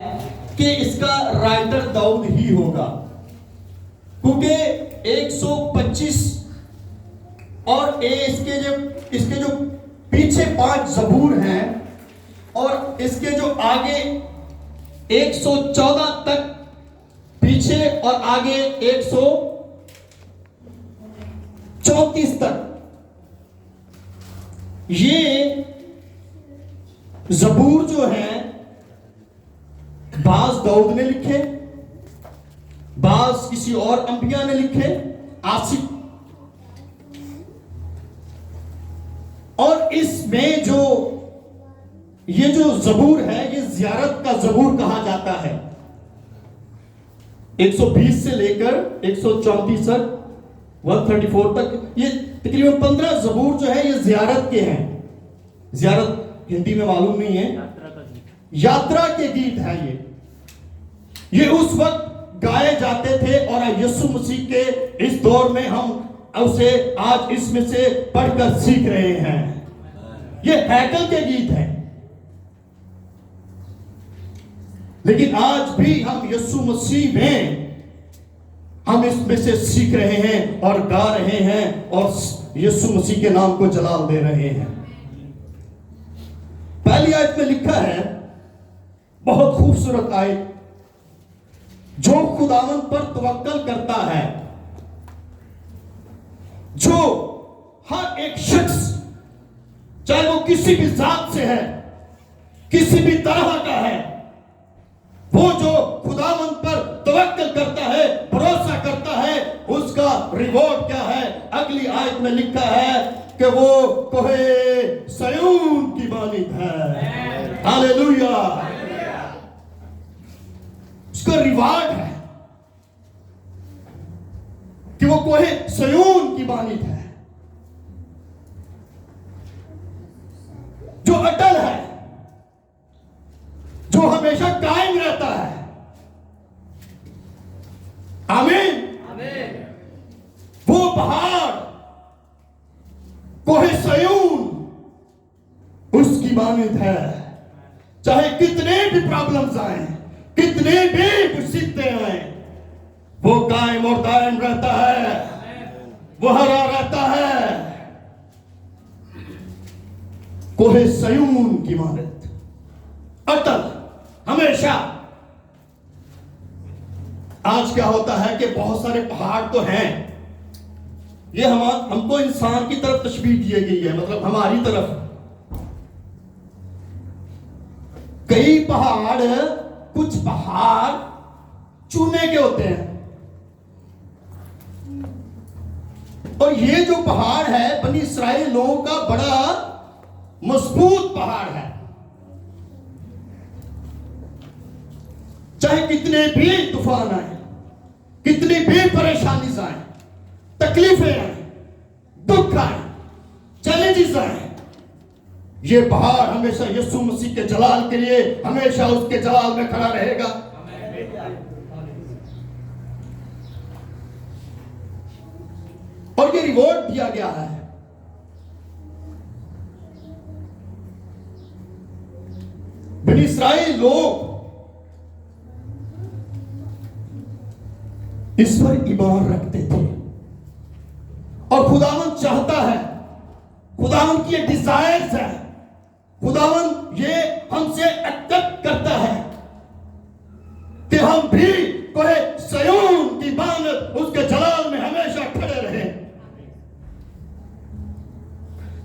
कि इसका राइटर दाऊद ही होगा, क्योंकि 125 और इसके जो पीछे 5 ज़बूर हैं और इसके जो आगे 114 तक पीछे और आगे 134 तक, ये ज़बूर जो हैं बाज दाऊद ने लिखे, बाज किसी और अंबिया ने लिखे, आसिफ। और इसमें ये जो ज़बूर है ये ज़ियारत का ज़बूर कहा जाता है। 120 से लेकर 134 तक 134 तक ये तकरीबन 15 ज़बूर जो है ये ज़ियारत के हैं। ज़ियारत हिंदी में मालूम नहीं है, यात्रा के गीत है। ये उस वक्त गाए जाते थे और यीशु मसीह के इस दौर में हम उसे आज इसमें से पढ़कर सीख रहे हैं। ये हैकल के गीत हैं, लेकिन आज भी हम यीशु मसीह में हम इसमें से सीख रहे हैं और गा रहे हैं और यीशु मसीह के नाम को जलाल दे रहे हैं। पहली आयत में लिखा है, बहुत खूबसूरत आयत, जो खुदावंद पर तवक्कल करता है, जो हर एक शख्स चाहे वो किसी भी जात से है, किसी भी तरह का है, वो जो खुदावंद पर तवक्कल करता है, भरोसा करता है, उसका रिवॉर्ड क्या है? अगली आयत में लिखा है कि वो कोहे सयून की मानित है। हालेलुया। उसका रिवार्ड है कि वो कोहे सयून की मानित है, जो अटल है, जो हमेशा कायम रहता है। आमीन। वो पहाड़ कोहे सयून उसकी मानित है। चाहे कितने भी प्रॉब्लम्स आए, कितने भी मुसीबतें आए, वो कायम और दायम रहता है, वो हरा रहता है। कोहे सयून की मानित, अटल, हमेशा। आज क्या होता है कि बहुत सारे पहाड़ तो हैं, ये हमको इंसान की तरफ तशबीह दी गई है, मतलब हमारी तरफ। कई पहाड़, कुछ पहाड़ चूने के होते हैं, और ये जो पहाड़ है बनी इस्राएल लोगों का बड़ा मजबूत पहाड़ है। चाहे कितने भी तूफान आए, कितनी भी परेशानी आए, तकलीफें आए, दुख आए, चैलेंजेस आए, ये पहाड़ हमेशा यीशु मसीह के जलाल के लिए हमेशा उसके जलाल में खड़ा रहेगा। और ये रिवॉर्ड दिया गया है। बनी इस्राएल लोग इस पर ईमान रखते थे, और खुदावंद चाहता है, खुदावंद की ये डिजायर्स है, खुदावंद ये हमसे एक्सेप्ट करता है कि हम भी कोहे सयून की मानत उसके जलाल में हमेशा खड़े रहे,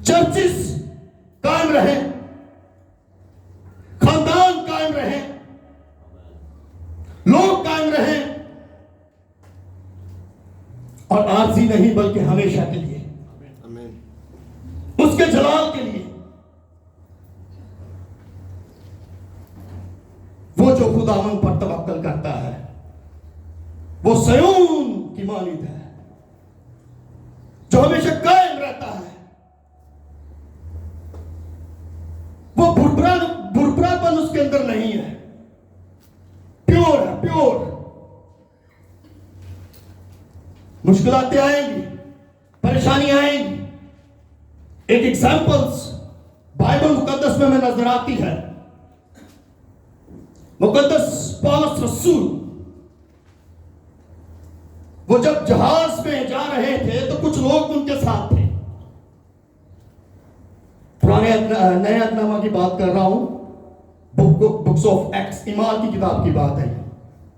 चर्चिस कायम रहे, खानदान कायम रहे, लोग कायम रहे, और आरजी नहीं बल्कि हमेशा के लिए, उसके जलाल के लिए। वो जो खुदावंद पर तवक्कल करता है वो सयून की मानित है, जो हमेशा कायम रहता है। वो बुरबरापन उसके अंदर नहीं है, प्योर है, प्योर। मुश्किलातें आएंगी, परेशानियां आएंगी। एक एग्जाम्पल्स बाइबल मुकद्दस में नजर आती है। मुकद्दस पौलुस रसूल वो जब जहाज में जा रहे थे तो कुछ लोग उनके साथ थे। पुराने नए अहदनामा की बात कर रहा हूं, बुक्स ऑफ एक्ट्स, ईमान की किताब की बात है,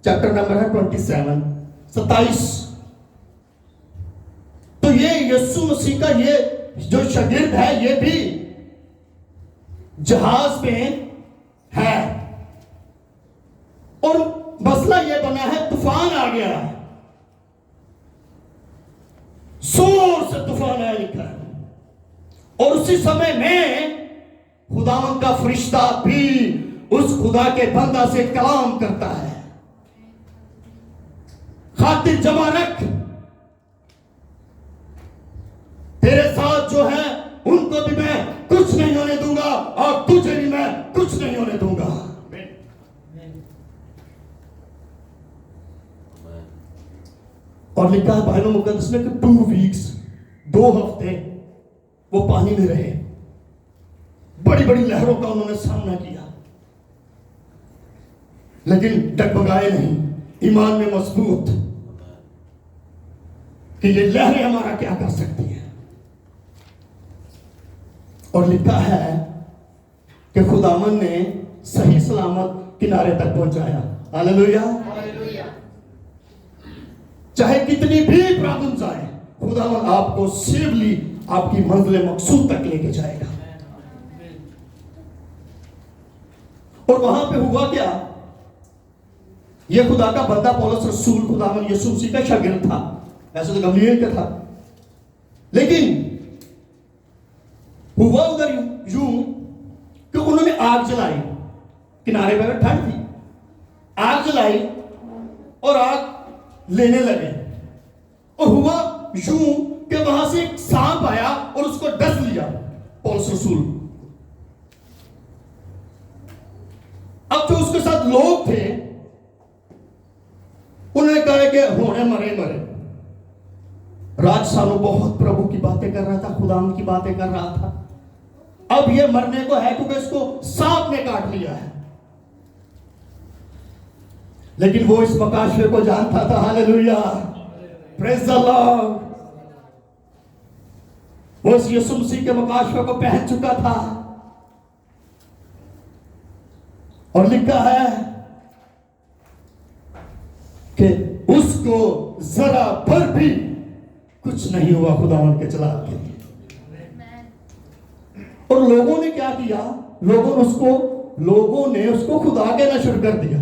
चैप्टर नंबर है 27। तो ये यीशु मसीह का ये जो शागिर्द है ये भी जहाज में है और मसला ये बना है, तूफान आ गया है, जोर से तूफान आया लिखा है। और उसी समय में खुदावंद का फरिश्ता भी उस खुदा के बंदा से कलाम करता है, खातिर जमा रख, तेरे साथ जो है उनको भी मैं कुछ नहीं होने दूंगा और तुझे भी मैं कुछ नहीं होने दूंगा। और लिखा है बाइबल मुकद्दस में कि 2 वीक्स, 2 हफ्ते वो पानी में रहे, बड़ी बड़ी लहरों का उन्होंने सामना किया, लेकिन डगमगाए नहीं, ईमान में मजबूत कि ये लहरें हमारा क्या कर सकती हैं। और लिखा है कि खुदावन ने सही सलामत किनारे तक पहुंचाया। हालेलुया। चाहे कितनी भी प्रॉब्लम्स आए, खुदावन आपको सेफली आपकी मंजिल मकसूद तक लेके जाएगा। और वहां पे हुआ क्या, ये खुदा का बंदा पौलुस रसूल खुदावन यीशु मसीह का शागिर्द था, ऐसे तो गमलीएल का था, लेकिन हुआ उधर यूं कि उन्होंने आग जलाई, किनारे पर ठंड थी, आग जलाई और आग लेने लगे। और हुआ यूं कि वहां से एक सांप आया और उसको डस लिया पौलुस रसूल। अब जो उसके साथ लोग थे उन्होंने कहा कि होने मरे मरे। राज सालों बहुत प्रभु की बातें कर रहा था, खुदाम की बातें कर रहा था, अब ये मरने को है क्योंकि इसको सांप ने काट लिया है। लेकिन वो इस मकाशवे को जानता था। Hallelujah, praise the Lord. वो इस यीशु मसीह के मकाशवे को पहन चुका था। और लिखा है कि उसको जरा भर भी कुछ नहीं हुआ खुदावन के जलाल के लिए। और लोगों ने क्या किया, लोगों ने उसको खुदा कहना शुरू कर दिया,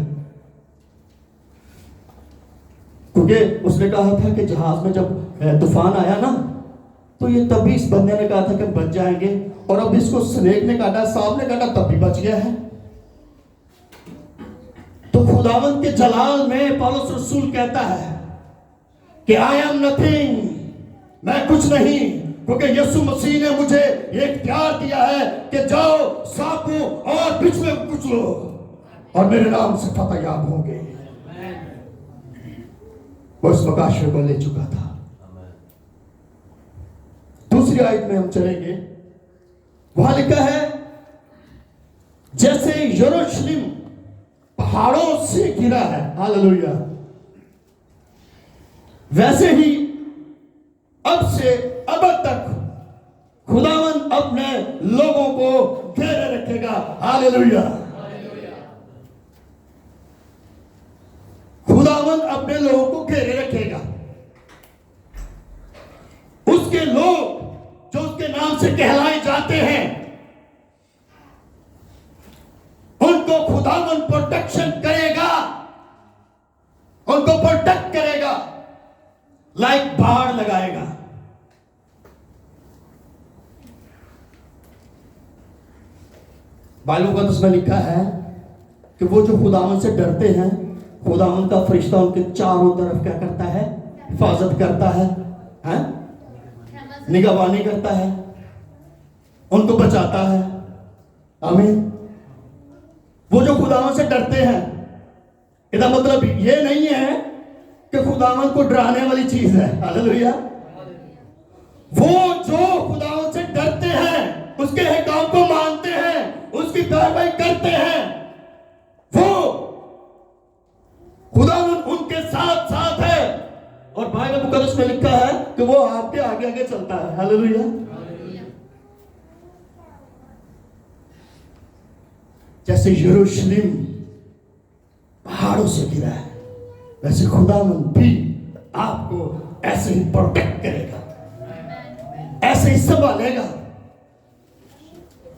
क्योंकि उसने कहा था कि जहाज में जब तूफान आया ना तो ये तभी इस बंदे ने कहा था कि बच जाएंगे, और अब इसको स्नेक ने काटा, सांप ने काटा, तब भी बच गया है। तो खुदावंत के जलाल में पौलुस रसूल कहता है कि आई एम नथिंग, मैं कुछ नहीं, क्योंकि यीशु मसीह ने मुझे ये इख्तियार दिया है कि जाओ सांपों और बिच्छुओं को कुचलो और मेरे नाम से फतह याब होंगे। वो उस मकाशवे को ले चुका था। दूसरी आयत में हम चलेंगे, वहां लिखा है जैसे यरूशलेम पहाड़ों से घिरा है, हालेलुया, वैसे ही अब से अब तक खुदावन अपने लोगों को घेरे रखेगा। हालेलुया, खुदावन अपने लोगों को घेरे रखेगा। उसके लोग जो उसके नाम से कहलाए जाते हैं उनको खुदावन प्रोटेक्शन करेगा, उनको प्रोटेक्ट करेगा, लाइक बाड़ लगाएगा। बाइबल का उसमें लिखा है कि वो जो खुदावन से डरते हैं, खुदावन का फरिश्ता उनके चारों तरफ क्या करता है, हिफाजत करता है, निगहबानी करता है, उनको बचाता है। आमीन। वो जो खुदावन से डरते हैं, इसका मतलब ये नहीं है कि खुदावन को डराने वाली चीज है। हालेलुया। वो जो खुदावन से डरते हैं, उसके हुक्म को मानते हैं, उसकी पैरवी करते हैं, वो खुदावन उनके साथ साथ है। और बाइबल मुकद्दस में लिखा है कि वो आपके आगे आगे चलता है। हालेलुया। जैसे यरूशलेम पहाड़ों से गिरा है, वैसे खुदावन भी आपको ऐसे ही प्रोटेक्ट करेगा, ऐसे ही संभालेगा।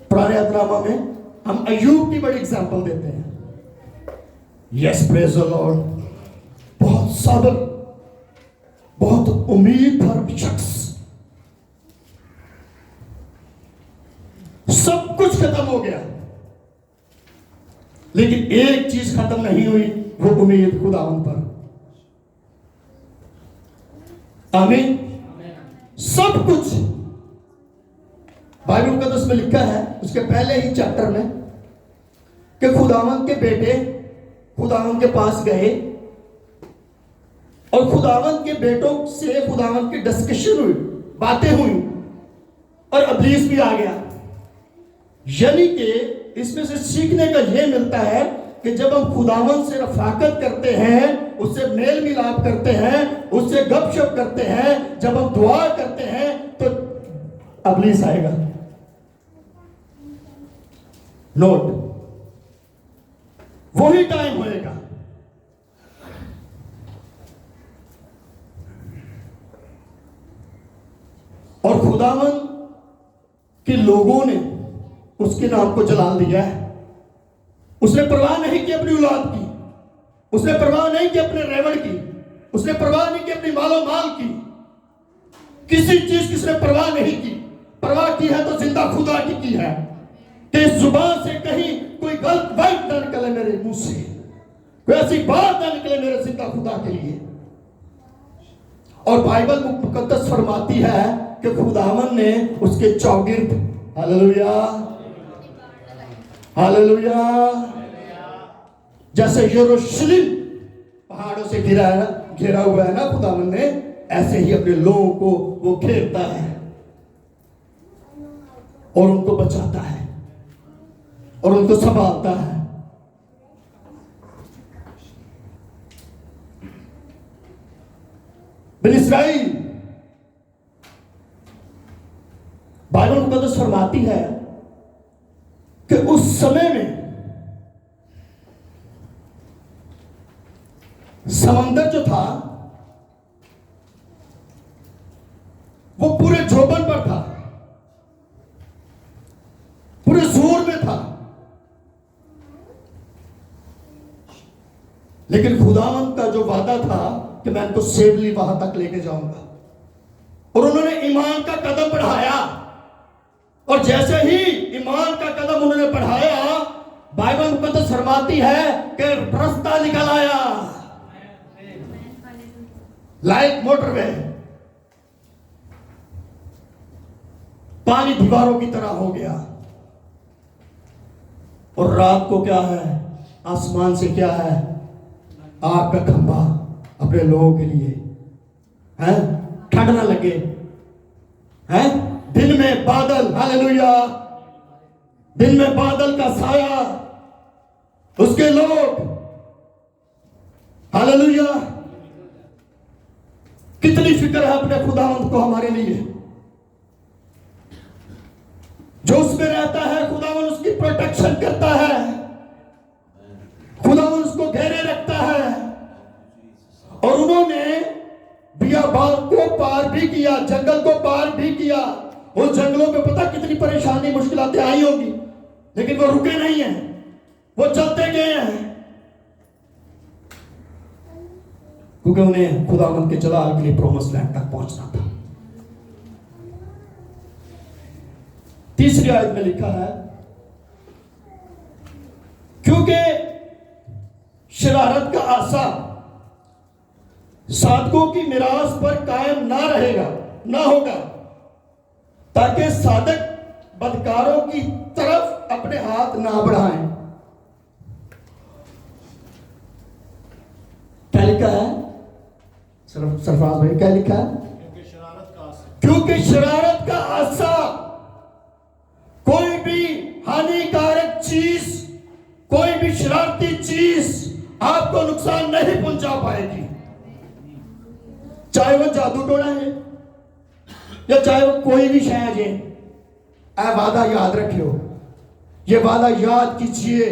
पुराने अहदनामा में हम अय्यूब की बड़ी एग्जांपल देते हैं। Yes, praise the Lord. बहुत सब्र, बहुत उम्मीद भर शख्स, सब कुछ खत्म हो गया, लेकिन एक चीज खत्म नहीं हुई, वो उम्मीद खुदावन पर। आमीन। सब कुछ बाइबल मुकद्दस में लिखा है, उसके पहले ही चैप्टर में, कि खुदावन के बेटे खुदावन के पास गए और खुदावन के बेटों से खुदावन की डिस्कशन हुई, बातें हुई, और इब्लीस भी आ गया। यानी कि इसमें से सीखने का यह मिलता है कि जब हम खुदावन से रफाकत करते हैं, उससे मेल मिलाप करते हैं, उससे गपशप करते हैं, जब हम दुआ करते हैं, तो इब्लीस आएगा। नोट, वही टाइम होएगा। और खुदावन के लोगों ने उसके नाम को जलाल दिया है। उसने परवाह नहीं की अपनी औलाद की, उसने परवाह नहीं की अपने रेवड़ की, उसने परवाह नहीं की अपनी मालो माल की, किसी चीज की उसने परवाह नहीं की। परवाह की है तो जिंदा खुदा की है, कि जुबान से कहीं कोई गलत बात ना निकले मेरे मुंह से, कोई ऐसी बात ना निकले मेरे जिंदा खुदा के लिए। और बाइबल मुकद्दस फरमाती है कि खुदावन ने उसके चौगिर्द, हालेलुया हालेलुया, जैसे यरूशलेम पहाड़ों से घिरा हुआ है ना खुदावन ने, ऐसे ही अपने लोगों को वो घेरता है और उनको बचाता है और उनको संभालता है। बनी इस्राइल, बाइबल मुकद्दस फरमाती है कि उस समय में समंदर जो था वो पूरे जोबन पर था, पूरे जोर में था, लेकिन खुदावन का जो वादा था कि मैं इनको सेवली वहां तक लेके जाऊंगा, और उन्होंने ईमान का कदम बढ़ाया। और जैसे ही ईमान का कदम उन्होंने बढ़ाया, बाइबल मुकद्दस फरमाती है कि रास्ता निकल आया, लाइक मोटरवे, पानी दीवारों की तरह हो गया। और रात को क्या है, आसमान से क्या है, आग का खंभा अपने लोगों के लिए है, ठंड ना लगे है। दिन में बादल, हालेलुया, दिन में बादल का साया, उसके लोग, हालेलुया। कितनी फिक्र है अपने खुदावंद को हमारे लिए। जो उसमें रहता है खुदावंद उसकी प्रोटेक्शन करता है, खुदावंद उसको घेरे रखता है। और उन्होंने बियाबान को पार भी किया, जंगल को पार भी किया। उस जंगलों में पता कितनी परेशानी मुश्किलातें आई होगी, लेकिन वो रुके नहीं हैं, वो चलते गए हैं, क्योंकि उन्हें खुदावंद के जलाल के लिए प्रोमिस लैंड तक पहुंचना था। तीसरी आयत में लिखा है, क्योंकि शरारत का आसा साधकों की मिरास पर कायम ना रहेगा, ना होगा, ताकि साधक बदकारों की तरफ अपने हाथ ना बढ़ाएं। क्या लिखा है सरफराज भाई, क्या लिखा है? क्योंकि शरारत का आसा, कोई भी हानिकारक चीज, कोई भी शरारती चीज आपको नुकसान नहीं पहुंचा पाएगी, चाहे वो जादू टोना है या चाहे वो कोई भी शय है। ऐ वादा याद रखियो, ये वादा याद कीजिए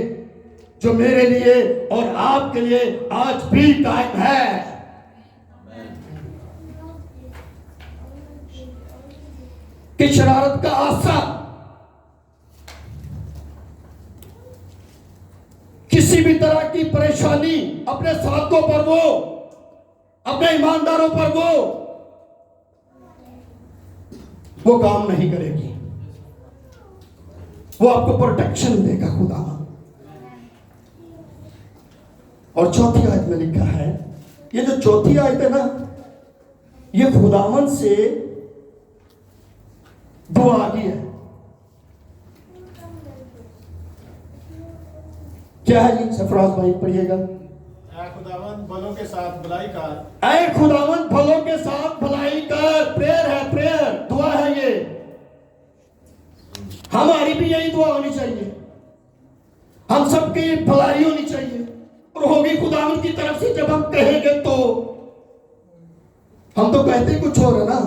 जो मेरे लिए और आपके लिए आज भी कायम है। कि शरारत का आसा, किसी भी तरह की परेशानी अपने साथियों पर वो, अपने ईमानदारों पर वो काम नहीं करेगी। वो आपको प्रोटेक्शन देगा खुदा। और चौथी आयत में लिखा है, ये जो चौथी आयत है ना, ये खुदावन से दुआ आ गई है। क्या है जी? सरफराज भाई पढ़िएगा। ऐ खुदावंद भलों के साथ भलाई कर, ऐ खुदावन भलों के साथ भलाई कर। प्रेयर है, प्रेयर दुआ है। ये हमारी भी यही दुआ होनी चाहिए, हम सबकी भलाई होनी चाहिए और होगी खुदावन की तरफ से। जब हम कहेंगे तो हम तो कहते कुछ और है ना,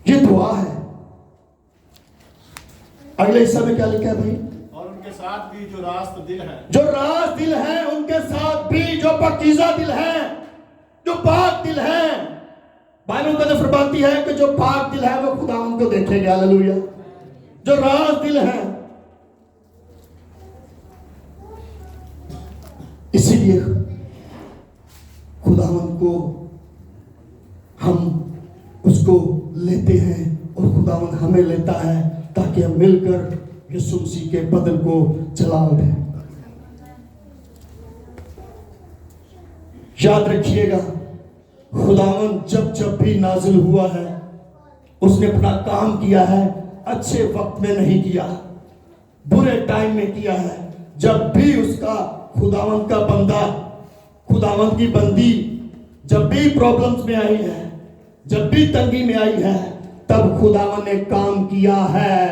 ये दुआ है। अगले हिस्से में क्या लिखा है भाई? और उनके साथ भी जो रास्त दिल है, जो रास्त दिल है, उनके साथ भी जो पाकीज़ा दिल है, जो पाक दिल है। बाइबल का जो फरमाती है कि जो पाक दिल है वो खुदावंद को देखेंगे। हालेलुया। जो रास्त दिल है, इसीलिए खुदावंद को हम उसको लेते हैं और खुदावंद हमें लेता है, ताकि हम मिलकर यीशु मसीह के बदन को चला दें। याद रखिएगा, खुदावंद जब जब भी नाजिल हुआ है, उसने अपना काम किया है। अच्छे वक्त में नहीं किया, बुरे टाइम में किया है। जब भी उसका खुदावंद का बंदा, खुदावंद की बंदी जब भी प्रॉब्लम्स में आई है, जब भी तंगी में आई है, तब खुदावंद ने काम किया है।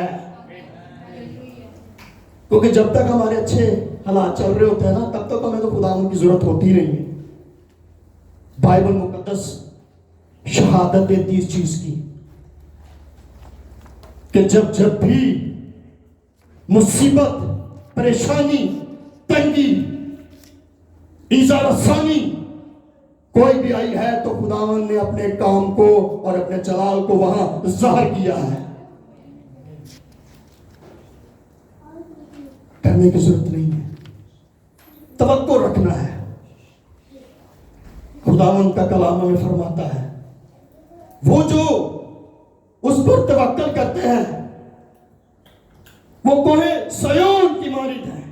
क्योंकि जब तक हमारे अच्छे हालात चल रहे होते हैं ना, तब तक हमें तो खुदावंद की जरूरत होती नहीं है। बाइबल मुकद्दस शहादत देती इस चीज की कि जब जब भी मुसीबत, परेशानी, तंगी, ईज़ा रसानी कोई भी आई है, तो खुदावंद ने अपने काम को और अपने जलाल को वहां ज़ाहिर किया है। करने की जरूरत नहीं है, तवक्को रखना है। खुदावंद का कलाम में फरमाता है, वो जो उस पर तवक्कल करते हैं वो कोहे सयोन की मानिंद है,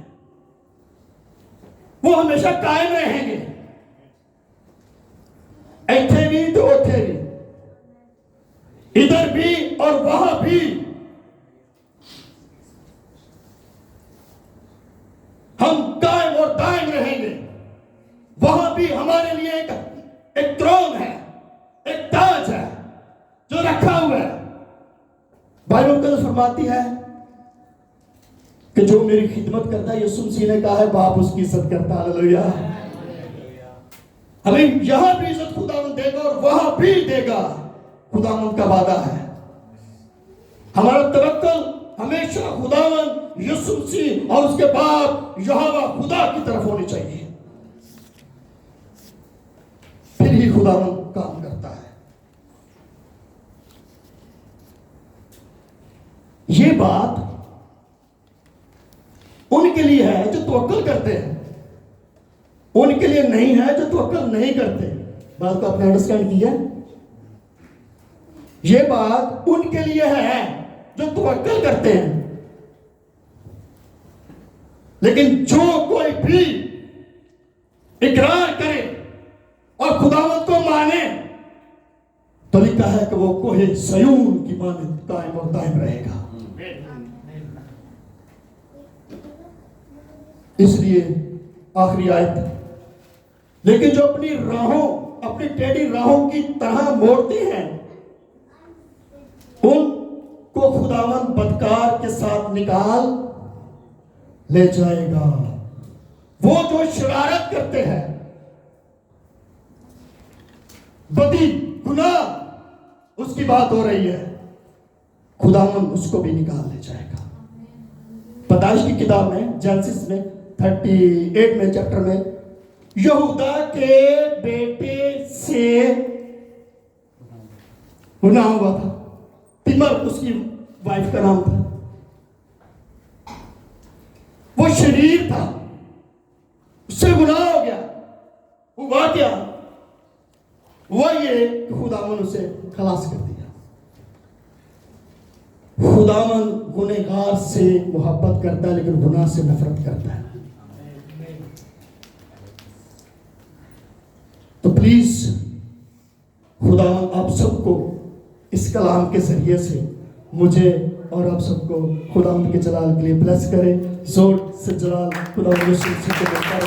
वो हमेशा कायम रहेंगे। ऐथे भी तो उथे भी, इधर भी और वहां भी। हम कायम और दायम रहेंगे। वहां भी हमारे लिए एक त्रोन है, एक ताज है जो रखा हुआ है। बाइबल का फरमाती है कि जो मेरी खिदमत करता है, यीशु मसीह ने कहा है, बाप उसकी इज्जत करता है। हालेलुया। हमें यहां भी इज्जत खुदावंद देगा और वहां भी देगा। खुदावंद का वादा है। हमारा तवक्कुल हमेशा खुदावंद यीशु मसीह और उसके बाप यहोवा खुदा की तरफ होनी चाहिए, फिर ही खुदावंद काम करता है। ये बात उनके लिए है जो तवक्कुल करते हैं, उनके लिए नहीं है जो तवक्कुल नहीं करते। बात को आपने अंडरस्टैंड किया? ये बात उनके लिए है जो तवक्कुल करते हैं। लेकिन जो कोई भी इकरार करे और खुदावंद को माने, तो लिखा है कि वो कोहे सयून की मानिंद कायम और दायम रहेगा। इसलिए आखिरी आयत, लेकिन जो अपनी राहों, अपनी टेढ़ी राहों की तरह मोड़ते हैं, उनको खुदावंद बदकार के साथ निकाल ले जाएगा। वो जो शरारत करते हैं, बदी गुनाह उसकी बात हो रही है, खुदावन उसको भी निकाल ले जाएगा। पैदाइश की किताब में जेनेसिस में 38 में चैप्टर में यहूदा के बेटे से गुनाह हुआ था। तिमर उसकी वाइफ का नाम था। वो शरीर था, उससे गुनाह हो गया। हुआ क्या? हुआ ये कि खुदावन उसे खलास कर दिया। खुदावन गुनहगार से मोहब्बत करता है लेकिन गुनाह से नफरत करता है। तो प्लीज खुदावन आप सबको इस कलाम के जरिए से मुझे और आप सबको खुदावन के जलाल के लिए ब्लेस करे। जोर से जलाल खुदावन के साथ